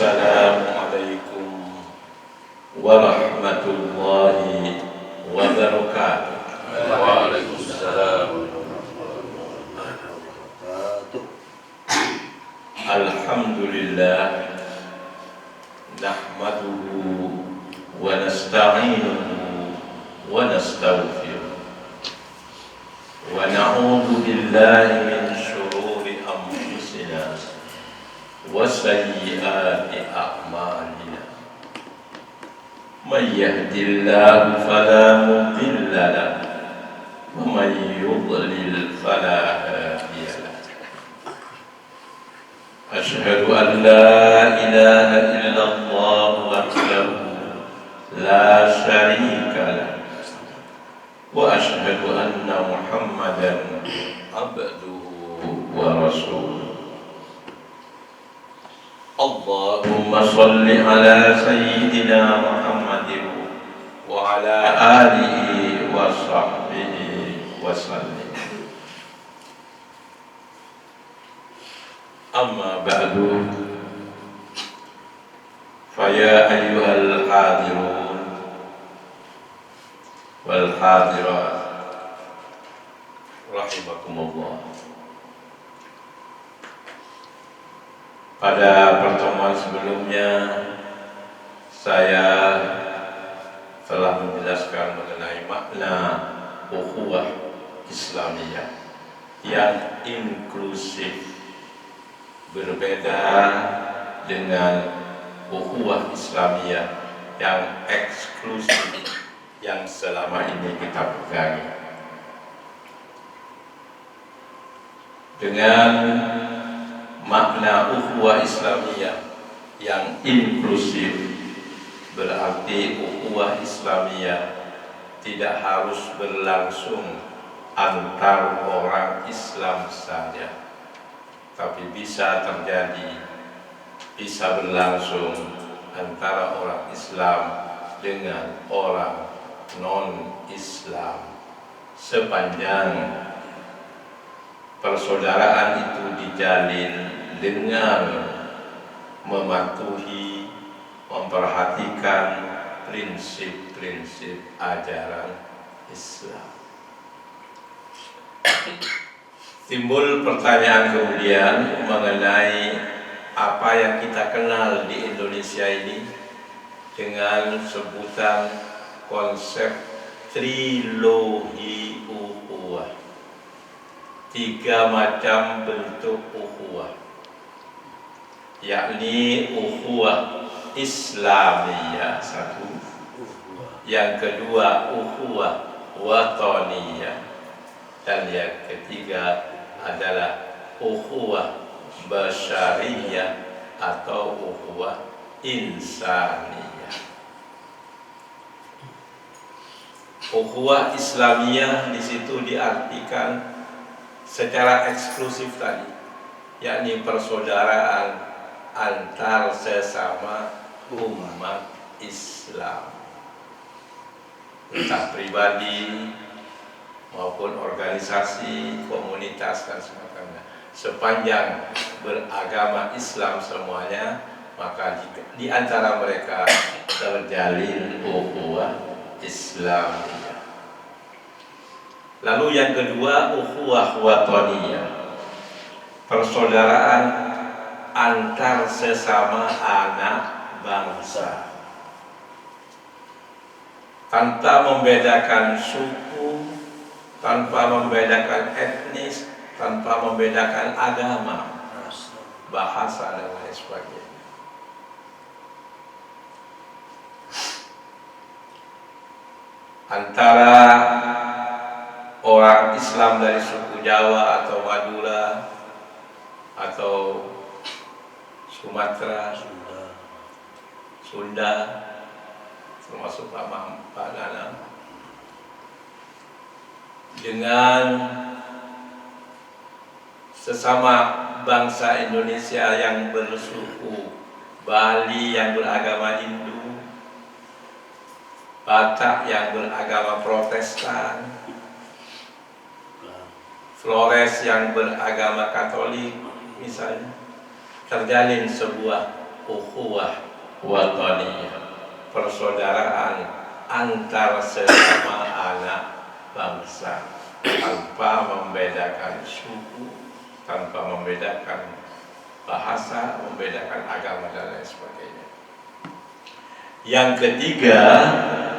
Assalamualaikum warahmatullahi wabarakatuh. Waalaikumsalam. Alhamdulillah, nahmaduhu wa nasta'inuhu wa nastaghfiruh wa na'udzu billahi min syururi anfusina wa sayyiati a'malina. May yahdihillahu fala mudilla lahu wa may yudlil fala hadiya lahu. Asyhadu an la ilaha illallah wahdahu la syarika lahu wa asyhadu anna Muhammadan abduhu wa rasuluh. Allahumma salli ala sayyidina Muhammadin wa ala alihi wa sahbihi wa sallim. Amma ba'du, faya ayyuhal hadirun wal hadirat rahimakumullah. Pada pertemuan sebelumnya saya telah menjelaskan mengenai makna ukhuwah Islamiyah yang inklusif, berbeda dengan ukhuwah Islamiyah yang eksklusif yang selama ini kita pegangi. Dengan makna ukhuwah Islamiyah yang inklusif, berarti ukhuwah Islamiyah tidak harus berlangsung antar orang Islam saja, tapi bisa terjadi, bisa berlangsung antara orang Islam dengan orang non-Islam, sepanjang persaudaraan itu dijalin dengan mematuhi, memperhatikan prinsip-prinsip ajaran Islam. Timbul pertanyaan kemudian mengenai apa yang kita kenal di Indonesia ini dengan sebutan konsep trilogi ukhuwah. 3 macam bentuk ukhuwah, yakni ukhuwah Islamiyah satu, yang kedua ukhuwah wataniyah, dan yang ketiga adalah ukhuwah basyariyah atau ukhuwah insaniyah. Ukhuwah Islamiyah di situ diartikan secara eksklusif tadi, yakni persaudaraan antar sesama umat Islam, entah pribadi maupun organisasi, komunitas dan semacamnya. Sepanjang beragama Islam semuanya, maka di antara mereka terjalin ukhuwah Islamiyah. Lalu yang kedua, ukhuwah wataniyah, persaudaraan antar sesama anak bangsa, tanpa membedakan suku, tanpa membedakan etnis, tanpa membedakan agama, bahasa dan lain sebagainya. Antara orang Islam dari suku Jawa atau Madura atau Sumatera, Sunda, termasuk Pak Nanang, dengan sesama bangsa Indonesia yang bersuku Bali yang beragama Hindu, Batak yang beragama Protestan, Flores yang beragama Katolik misalnya, terjalin sebuah ukhuwah wataniyah, persaudaraan antar sesama anak bangsa, tanpa membedakan suku, tanpa membedakan bahasa, membedakan agama dan lain sebagainya. Yang ketiga,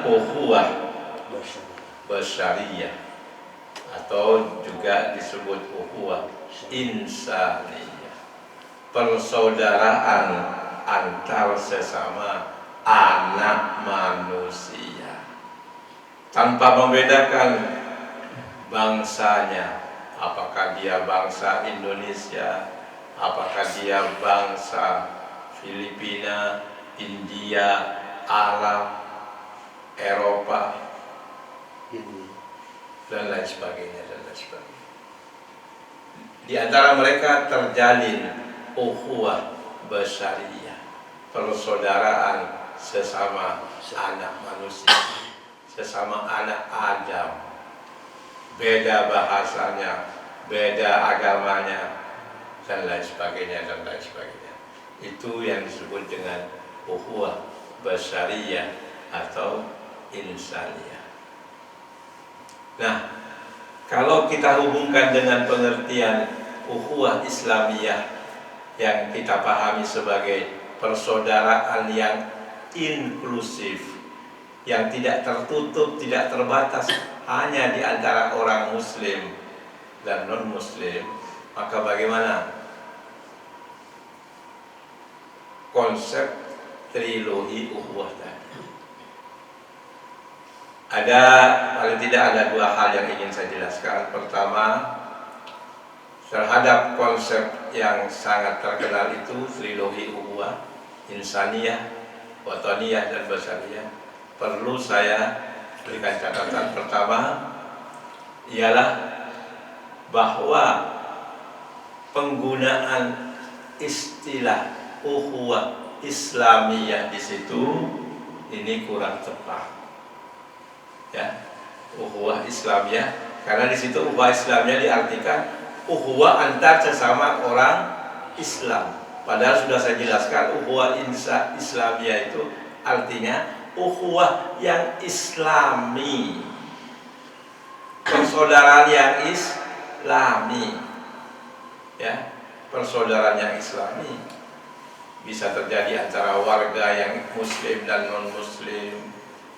ukhuwah basyariyah, atau juga disebut ukhuwah insaniyah, persaudaraan antar sesama anak manusia, tanpa membedakan bangsanya, apakah dia bangsa Indonesia, apakah dia bangsa Filipina, India, Arab, Eropa, dan lain sebagainya, dan lain sebagainya. Di antara mereka terjalin ukhuwah basyariyah, persaudaraan sesama anak manusia, sesama anak Adam. Beda bahasanya, beda agamanya, dan lain sebagainya, dan lain sebagainya. Itu yang disebut dengan ukhuwah basyariyah atau insaniyah. Nah, kalau kita hubungkan dengan pengertian ukhuwah Islamiyah yang kita pahami sebagai persaudaraan yang inklusif, yang tidak tertutup, tidak terbatas hanya di antara orang Muslim dan non-Muslim, maka bagaimana konsep trilogi ukhuwah tadi? Paling tidak ada dua hal yang ingin saya jelaskan. Pertama, terhadap konsep yang sangat terkenal itu trilogi ukhuwah insaniyah, wataniyah, dan basyariyah, perlu saya berikan catatan. Pertama ialah bahwa penggunaan istilah ukhuwah Islamiyah di situ ini kurang tepat. Ya, ukhuwah Islamiyah, karena di situ ukhuwah Islamiyah diartikan ukhuwah antar sesama orang Islam. Padahal sudah saya jelaskan ukhuwah Islamiyah itu artinya ukhuwah yang Islami, persaudaraan yang Islami, ya, persaudaraan yang Islami bisa terjadi antara warga yang Muslim dan non-Muslim,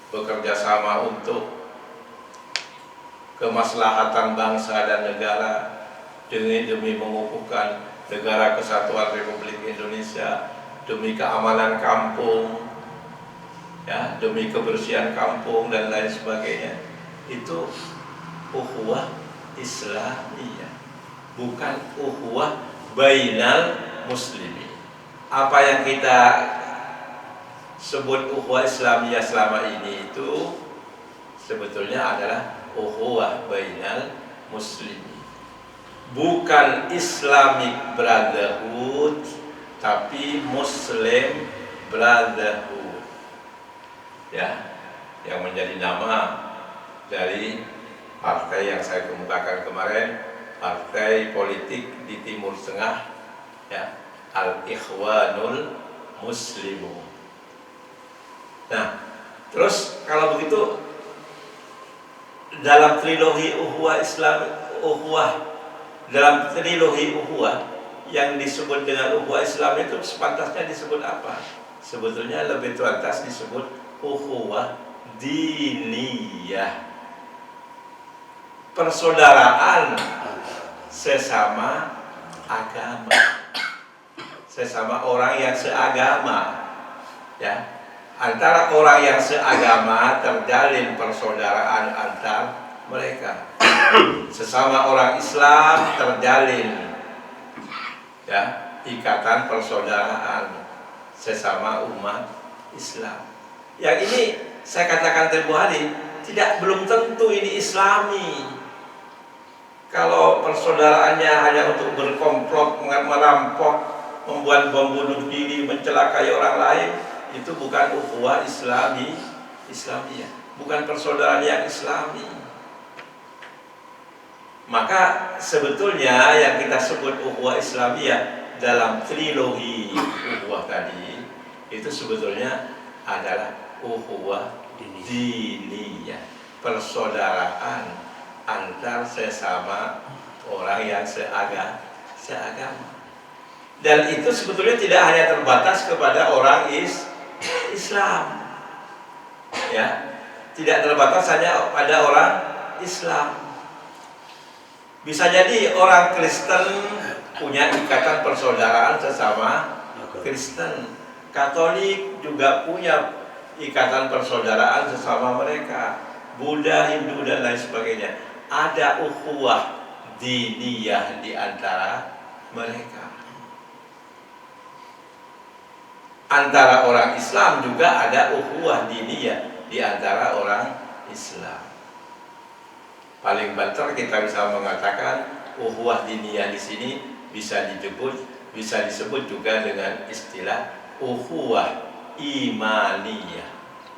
bekerja sama untuk kemaslahatan bangsa dan negara demi mengukuhkan negara kesatuan Republik Indonesia, demi keamanan kampung, ya, demi kebersihan kampung dan lain sebagainya. Itu ukhuwah Islamiyah, bukan ukhuwah bainal muslimin. Apa yang kita sebut ukhuwah Islamiyah selama ini itu sebetulnya adalah ukhuwah bainal muslimin, bukan Islamic Brotherhood, tapi Muslim Brotherhood, ya, yang menjadi nama dari partai yang saya kemukakan kemarin, partai politik di Timur Tengah, ya, Al-Ikhwanul Muslimun. Nah, terus kalau begitu dalam trilogi ukhuwah dalam trilogi ukhuwah yang disebut dengan ukhuwah Islam itu sepantasnya disebut apa? Sebetulnya lebih pantas disebut ukhuwah diniyah, persaudaraan sesama agama, sesama orang yang seagama, ya. Antara orang yang seagama terjalin persaudaraan antar mereka. Sesama orang Islam terjalin, ya, ikatan persaudaraan sesama umat Islam. Yang ini saya katakan tempoh hari belum tentu ini Islami. Kalau persaudaranya hanya untuk berkomplot, merampok, membuat bom bunuh diri, mencelakai orang lain, itu bukan ukhuwah Islamiyah, bukan persaudaraan yang Islami. Maka sebetulnya yang kita sebut ukhuwah Islamiyah dalam trilogi ukhuwah tadi itu sebetulnya adalah ukhuwah diniyah, persaudaraan antar sesama orang yang seagama. Dan itu sebetulnya tidak hanya terbatas kepada orang Islam, ya, tidak terbatas hanya pada orang Islam. Bisa jadi orang Kristen punya ikatan persaudaraan sesama Kristen, Katolik juga punya ikatan persaudaraan sesama mereka, Buddha, Hindu dan lain sebagainya. Ada ukhuwah diniyah di antara mereka. Antara orang Islam juga ada ukhuwah diniyah di antara orang Islam. Paling banter kita bisa mengatakan ukhuwah diniyah di sini bisa disebut juga dengan istilah ukhuwah imaniyah,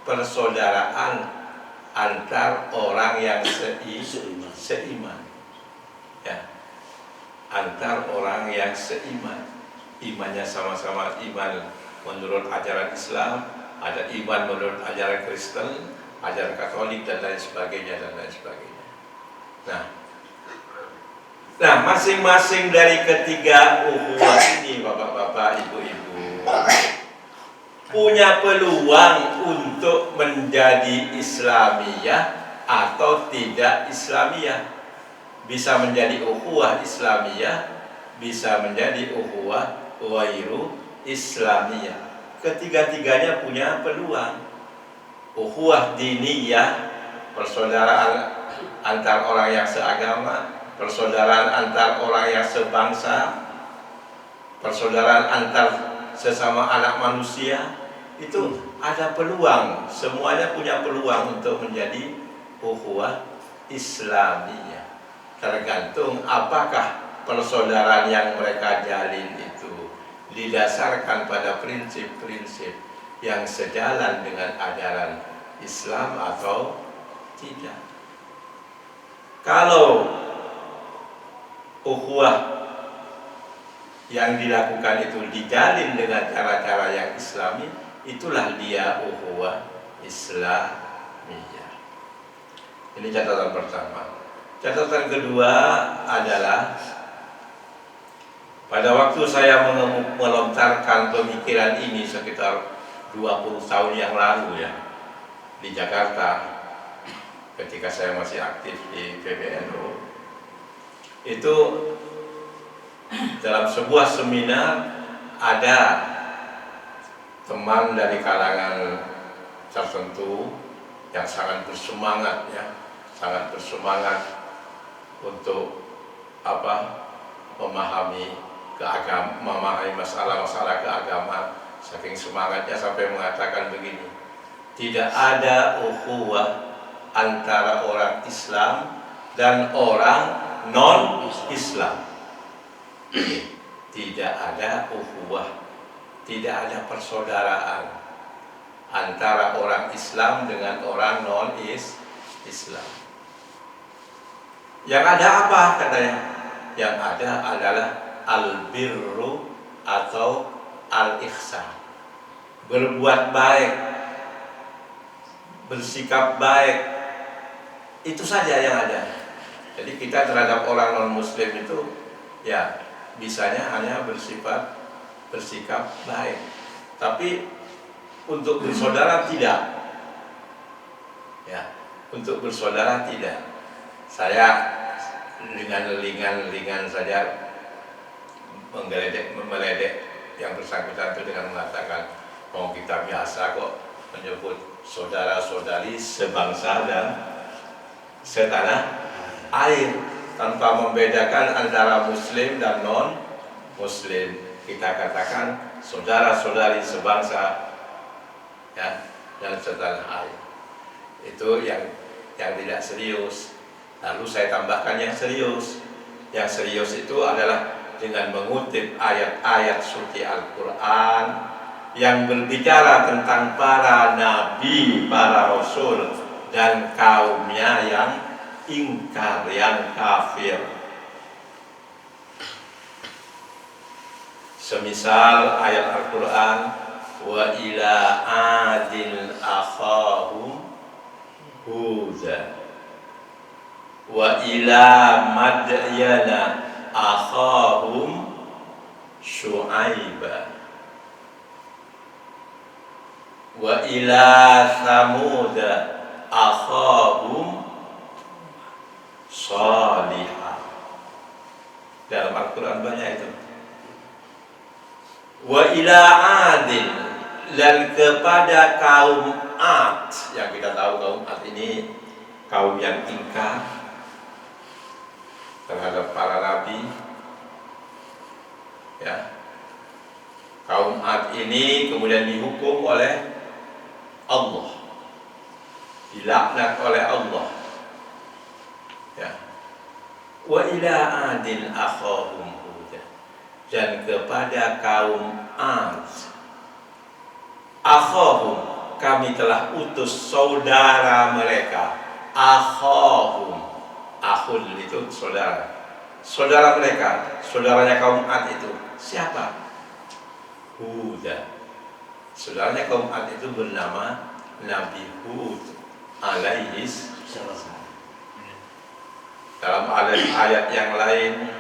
persaudaraan antar orang yang seiman. Ya. Antar orang yang seiman. Imannya sama-sama iman menurut ajaran Islam, ada iman menurut ajaran Kristen, ajaran Katolik dan lain sebagainya. Nah, masing-masing dari ketiga ukhuwah ini, bapak-bapak, ibu-ibu, punya peluang untuk menjadi Islamiyah atau tidak Islamiyah. Bisa menjadi ukhuwah Islamiyah, bisa menjadi ukhuwah ghairu Islamiyah. Ketiga-tiganya punya peluang. Ukhuwah diniyah, persaudaraan antar orang yang seagama, persaudaraan antar orang yang sebangsa, persaudaraan antar sesama anak manusia, itu ada peluang. Semuanya punya peluang untuk menjadi ukhuwah Islamiyah. Tergantung apakah persaudaraan yang mereka jalin itu didasarkan pada prinsip-prinsip yang sejalan dengan ajaran Islam atau tidak. Kalau ukhuwah yang dilakukan itu dijalin dengan cara-cara yang Islami, itulah dia ukhuwah Islamiyah. Ini catatan pertama. Catatan kedua adalah pada waktu saya melontarkan pemikiran ini sekitar 20 tahun yang lalu ya, di Jakarta, ketika saya masih aktif di PBNU, itu dalam sebuah seminar ada teman dari kalangan tertentu yang sangat bersemangat ya, sangat bersemangat untuk memahami masalah-masalah keagamaan. Saking semangatnya sampai mengatakan begini, tidak ada ukhuwah antara orang Islam dan orang non-Islam. Tidak ada ukhuwah, tidak ada persaudaraan antara orang Islam dengan orang non-Islam. Yang ada apa katanya? Yang ada adalah al-birru atau al-ihsan. Berbuat baik, bersikap baik, itu saja yang ada. Jadi kita terhadap orang non-muslim itu ya bisanya hanya bersikap baik. Tapi untuk bersaudara tidak. Ya, untuk bersaudara tidak. Saya dengan ringan saja meledek yang bersangkutan itu dengan mengatakan, oh kita biasa kok menyebut saudara-saudari sebangsa dan setanah air tanpa membedakan antara muslim dan non-muslim. Kita katakan saudara-saudari sebangsa ya, dan setanah air. Itu yang tidak serius. Lalu saya tambahkan yang serius. Yang serius itu adalah dengan mengutip ayat-ayat suci Al-Quran yang berbicara tentang para nabi, para rasul dan kaumnya yang ingkar, yang kafir. Semisal ayat Al-Quran, wa ila adin akhahum Huda wa ila madyana akhahum Syu'aiba wa ila Samuda akhahum Salihah. Dalam Al-Quran banyak itu. Wa ila Adin, dan kepada kaum Ad, yang kita tahu kaum Ad ini kaum yang ingkar terhadap para nabi, ya. Kaum Ad ini kemudian dihukum oleh Allah, dilaknat oleh Allah, ya. Wa ila Adin akhahum Huda, dan kepada kaum Ad akhahum, kami telah utus saudara mereka. Akhahum, akhun itu saudara, saudara mereka, saudaranya kaum Ad itu siapa? Huda. Saudaranya kaum Ad itu bernama Nabi Hud alaihis salam. Dalam ayat yang lain,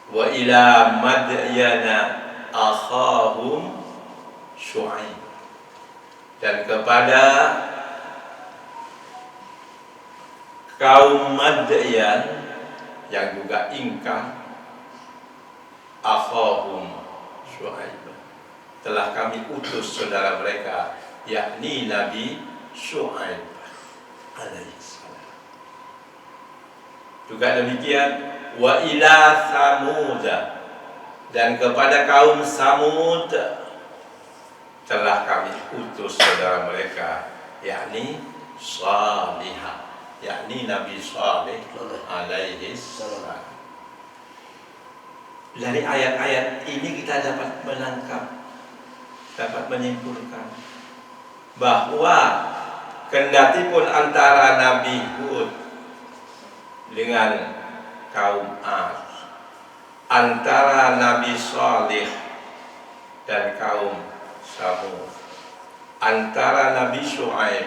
wa ila madyana akhahum Syu'aib, dan kepada kaum Madyan yang juga ingkar, akhahum Syu'aib, telah kami utus saudara mereka, yakni Nabi Syu'aib alaihissalam. Juga demikian, wa ila Samuda, dan kepada kaum Samud telah kami utus saudara mereka, yakni Salihah, yakni Nabi Saleh alaihissalam. Dari ayat-ayat ini kita dapat menangkap, dapat menyimpulkan bahwa kendati pun antara Nabi Hud dengan kaum Ad, antara Nabi Saleh dan kaum Samud, antara Nabi Syu'aib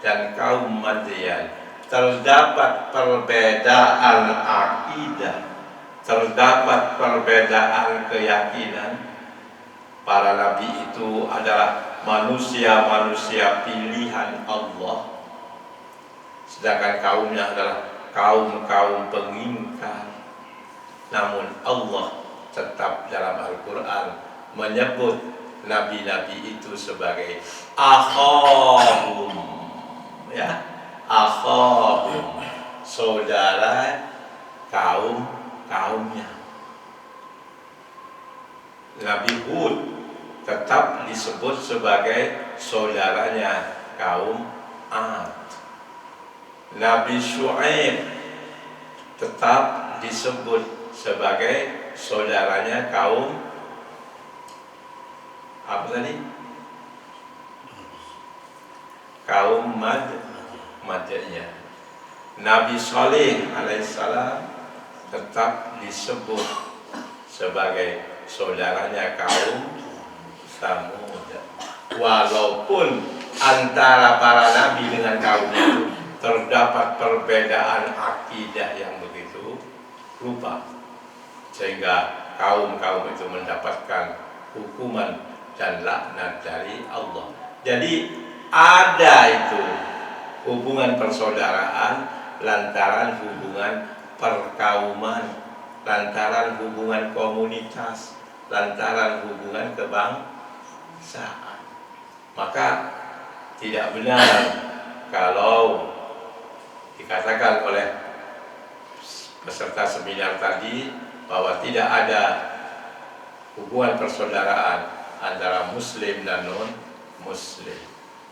dan kaum Madyan, terdapat perbedaan akidah, terdapat perbedaan keyakinan. Para nabi itu adalah manusia-manusia pilihan Allah, sedangkan kaumnya adalah kaum-kaum pengingkar. Namun Allah tetap dalam Al-Quran menyebut nabi-nabi itu sebagai akhahum, ya, akhahum, saudara kaumnya. Nabi Hud tetap disebut sebagai saudaranya kaum Ad. Nabi Syu'aib tetap disebut sebagai saudaranya kaum apa tadi? Kaum Madyan. Nabi Saleh alaihissalam tetap disebut sebagai saudaranya kaum Samud. Walaupun antara para nabi dengan kaumnya itu terdapat perbedaan akidah yang begitu rupa, sehingga kaum-kaum itu mendapatkan hukuman dan laknat dari Allah. Jadi ada itu hubungan persaudaraan lantaran hubungan perkauman, lantaran hubungan komunitas, lantaran hubungan kebangsaan. Maka tidak benar kalau dikatakan oleh peserta seminar tadi bahwa tidak ada hubungan persaudaraan antara muslim dan non-muslim.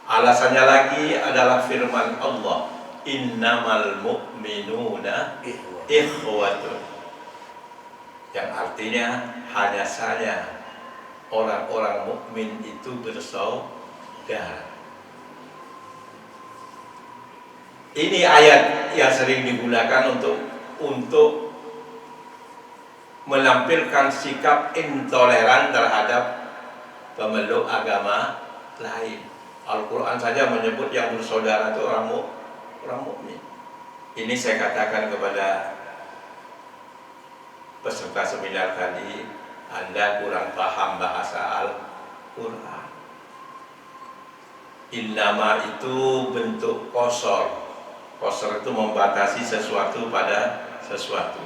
Alasannya lagi adalah firman Allah, innamal mu'minuna ikhwatun, yang artinya hanya saja orang-orang mukmin itu bersaudara. Ini ayat yang sering digunakan untuk menampilkan sikap intoleran terhadap pemeluk agama lain. Al-Quran saja menyebut yang bersaudara itu orang mukmin. Ini saya katakan kepada peserta seminar tadi, Anda kurang paham bahasa Al-Quran. Innama itu bentuk qasar. Qasar itu membatasi sesuatu pada sesuatu.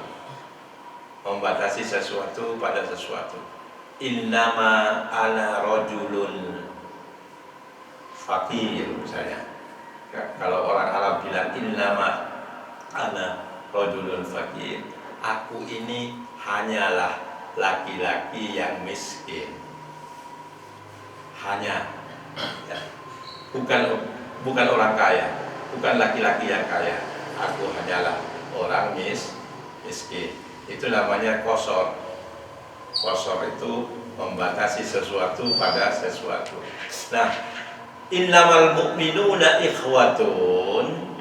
Membatasi sesuatu pada sesuatu. Innama ana rajulun fakir misalnya. Kalau orang Arab bilang innama ana rajulun fakir, aku ini hanyalah laki-laki yang miskin. Hanya, ya. Bukan orang kaya, bukan laki-laki yang kaya. Aku hanyalah orang miskin. Itu namanya qasar. Qasar itu membatasi sesuatu pada sesuatu. Nah, innamal mu'minuna ikhwatun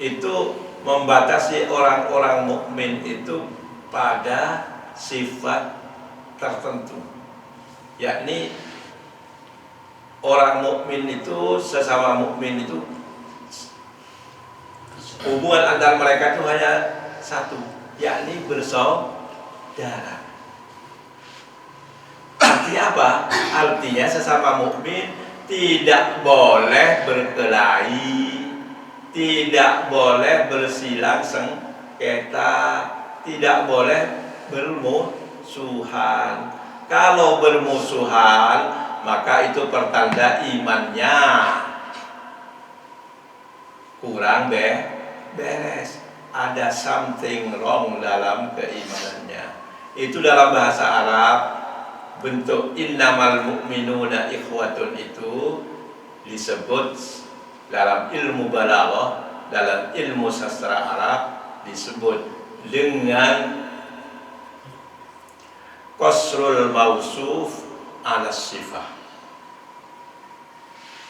itu membatasi orang-orang mukmin itu pada sifat tertentu, yakni orang mukmin itu sesama mukmin itu hubungan antara mereka itu hanya satu, yakni bersaudara. Artinya apa? Artinya sesama mukmin tidak boleh berkelahi, tidak boleh bersilang sengketa, tidak boleh bermusuhan. Kalau bermusuhan, maka itu pertanda imannya kurang beres. Ada something wrong dalam keimanannya. Itu dalam bahasa Arab, bentuk innamal mu'minuna ikhwatun itu disebut dalam ilmu balaghah, dalam ilmu sastra Arab disebut dengan qasrul mausuf ala sifah.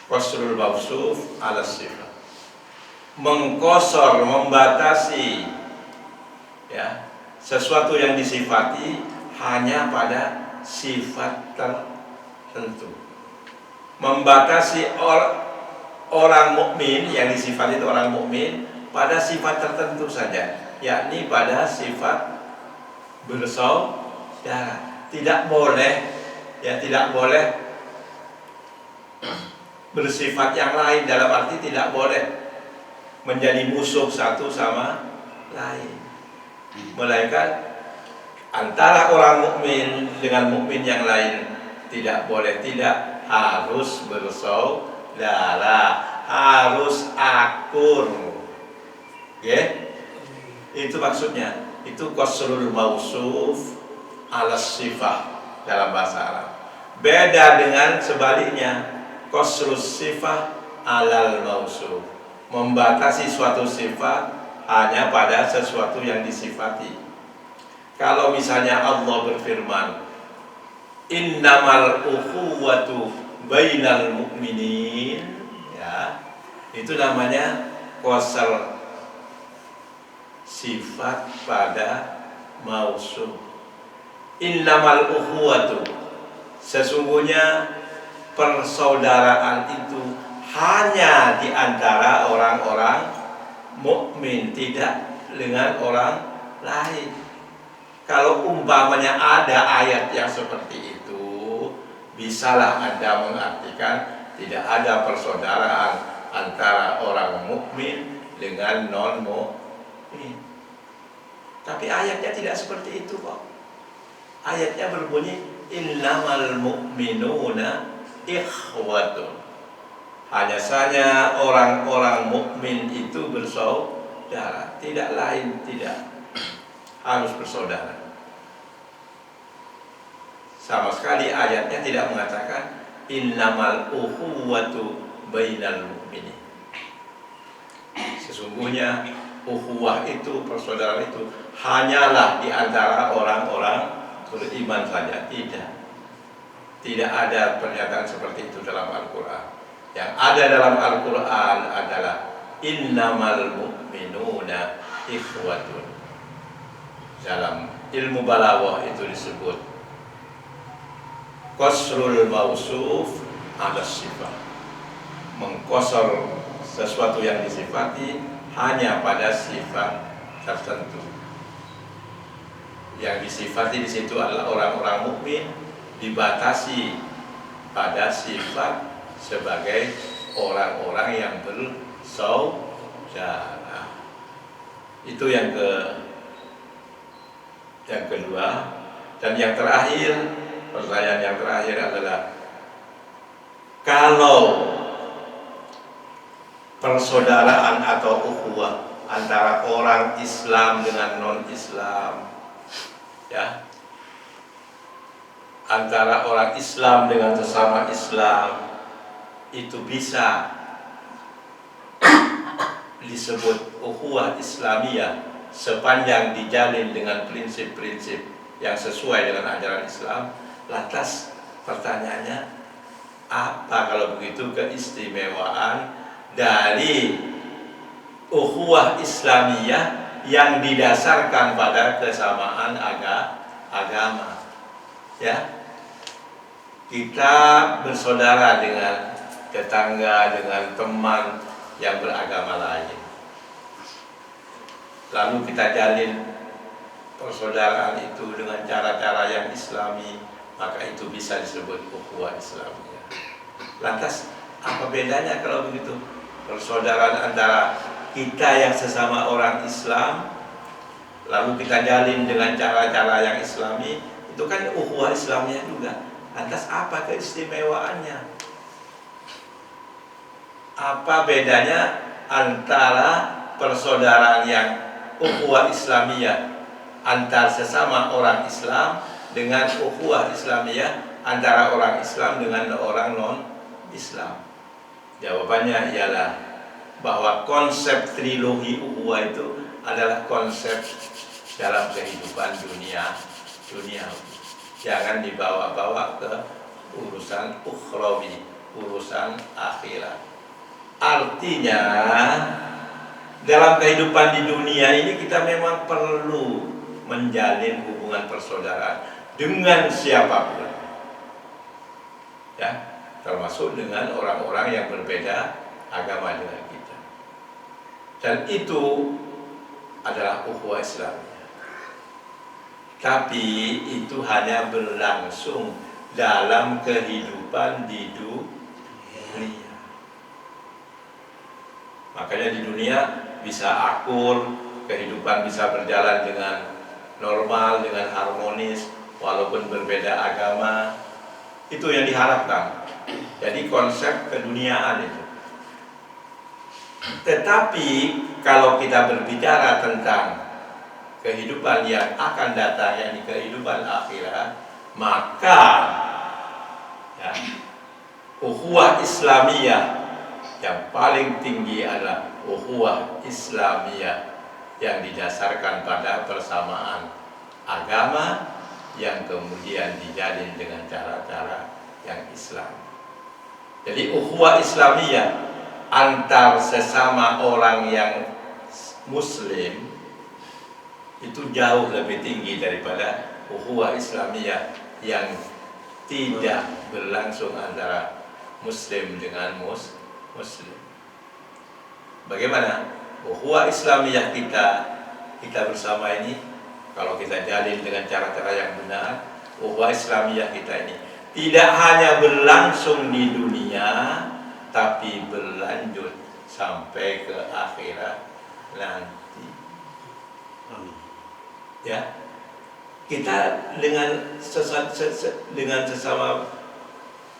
Qasrul mausuf ala sifah. Mengkosor, membatasi, ya, sesuatu yang disifati hanya pada sifat tertentu. Membatasi orang mukmin yang disifati itu orang mukmin pada sifat tertentu saja, yakni pada sifat bersaudara. Tidak boleh, ya, tidak boleh bersifat yang lain, dalam arti tidak boleh menjadi musuh satu sama lain, melainkan antara orang mukmin dengan mukmin yang lain tidak boleh, tidak harus bersaudara, harus akur. Okay? Itu maksudnya. Itu qasrul mausuf ala sifah dalam bahasa Arab. Beda dengan sebaliknya, qasrus sifah alal mausuf, membatasi suatu sifat hanya pada sesuatu yang disifati. Kalau misalnya Allah berfirman, innamal ukhuwatu bainal mu'minin, ya, itu namanya qasr sifat pada mausuf. Innamal ukhuwatu, sesungguhnya persaudaraan itu hanya di antara orang-orang mukmin, tidak dengan orang lain. Kalau umpamanya ada ayat yang seperti itu, bisalah Anda mengartikan tidak ada persaudaraan antara orang mukmin dengan non mukmin. Tapi ayatnya tidak seperti itu kok. Ayatnya berbunyi innamal mu'minuna ikhwatun. Hanya saja orang-orang mukmin itu bersaudara, tidak lain, tidak harus bersaudara. Sama sekali ayatnya tidak mengatakan innamal ukhuwatu bainal mu'minin. Sesungguhnya ukhuwah itu, persaudaraan itu hanyalah di antara orang-orang beriman saja. Tidak ada pernyataan seperti itu dalam Al-Quran. Yang ada dalam Al-Quran adalah innamal mu'minuna ikhwatun. Dalam ilmu balaghah itu disebut qasrul mausuf ala sifat, mengkosor sesuatu yang disifati hanya pada sifat tertentu. Yang disifati di situ adalah orang-orang mukmin, dibatasi pada sifat sebagai orang-orang yang bersaudara. Itu yang kedua. Dan yang terakhir, pertanyaan yang terakhir adalah, kalau persaudaraan atau ukhuwah antara orang Islam dengan non-Islam, ya, antara orang Islam dengan sesama Islam, itu bisa disebut ukhuwah Islamiyah sepanjang dijalin dengan prinsip-prinsip yang sesuai dengan ajaran Islam. Lantas pertanyaannya, apa kalau begitu keistimewaan dari ukhuwah Islamiyah yang didasarkan pada kesamaan agama? Ya, kita bersaudara dengan tetangga, dengan teman yang beragama lain, lalu kita jalin persaudaraan itu dengan cara-cara yang Islami, maka itu bisa disebut ukhuwah Islamiyah. Lantas apa bedanya kalau begitu? Persaudaraan antara kita yang sesama orang Islam, lalu kita jalin dengan cara-cara yang Islami, itu kan ukhuwah Islamiyah juga. Lantas apa keistimewaannya? Apa bedanya antara persaudaraan yang ukhuwah Islamiyah antar sesama orang Islam dengan ukhuwah Islamiyah antara orang Islam dengan orang non-Islam? Jawabannya ialah bahwa konsep trilogi ukhuwah itu adalah konsep dalam kehidupan dunia. Jangan dibawa-bawa ke urusan ukhrawi, urusan akhirat. Artinya dalam kehidupan di dunia ini kita memang perlu menjalin hubungan persaudaraan dengan siapapun, ya, termasuk dengan orang-orang yang berbeda agama dengan kita. Dan itu adalah ukhuwah Islamiyah. Tapi itu hanya berlangsung dalam kehidupan di dunia. Makanya di dunia bisa akur, kehidupan bisa berjalan dengan normal, dengan harmonis, walaupun berbeda agama. Itu yang diharapkan. Jadi konsep keduniaan itu. Tetapi kalau kita berbicara tentang kehidupan yang akan datang, yakni kehidupan akhirat, maka ya, ukhuwah Islamiyah yang paling tinggi adalah ukhuwah Islamiyah yang didasarkan pada persamaan agama yang kemudian dijalin dengan cara-cara yang Islam. Jadi ukhuwah Islamiyah antar sesama orang yang Muslim itu jauh lebih tinggi daripada ukhuwah Islamiyah yang tidak berlangsung antara Muslim dengan Muslim. Bagaimana ukhuwah Islamiyah kita bersama ini, kalau kita jalin dengan cara-cara yang benar, ukhuwah Islamiyah kita ini tidak hanya berlangsung di dunia, tapi berlanjut sampai ke akhirat nanti. Ya, kita dengan sesama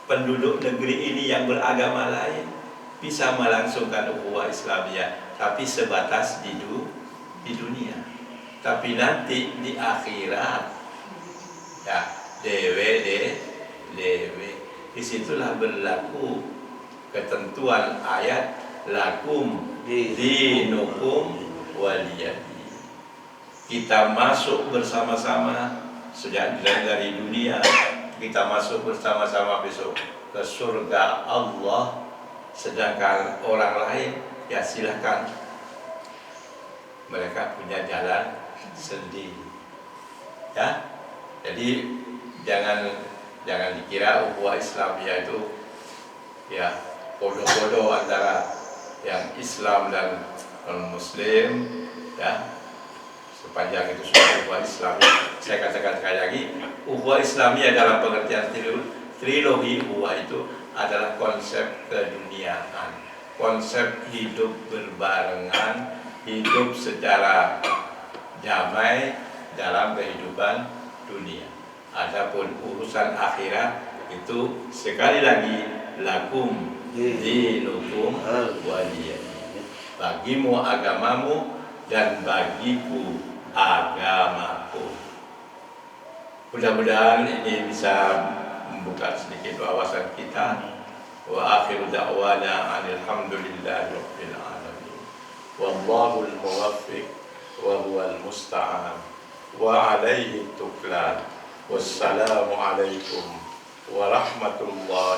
penduduk negeri ini yang beragama lain bisa melangsungkan ukhuwah Islamiyah, tapi sebatas di dunia. Tapi nanti di akhirat, ya, dewe. Disitulah berlaku ketentuan ayat lakum dinukum waliyadi. Kita masuk bersama-sama sejak dari dunia, kita masuk bersama-sama besok ke surga Allah. Sedangkan orang lain, ya silakan, mereka punya jalan sendiri. Ya, jadi jangan Jangan dikira ukhuwah Islamiyah itu ya bodoh-bodoh antara yang Islam dan non Muslim ya. Sepanjang itu sudah ukhuwah Islamiyah. Saya katakan sekali lagi, ukhuwah Islamiyah dalam pengertian trilogi ukhuwah itu adalah konsep keduniaan, konsep hidup berbarengan, hidup secara damai dalam kehidupan dunia. Adapun urusan akhirat itu sekali lagi lakum dinukum waliyadin. Bagimu agamamu dan bagiku agamaku. Mudah-mudahan ini bisa membuka sedikit wawasan kita. Wa akhiru da'wana alhamdulillahi rabbil alamin. Wallahul muwaffiq wa huwal musta'an wa alaihi tuklan. Wassalamu alaikum warahmatullahi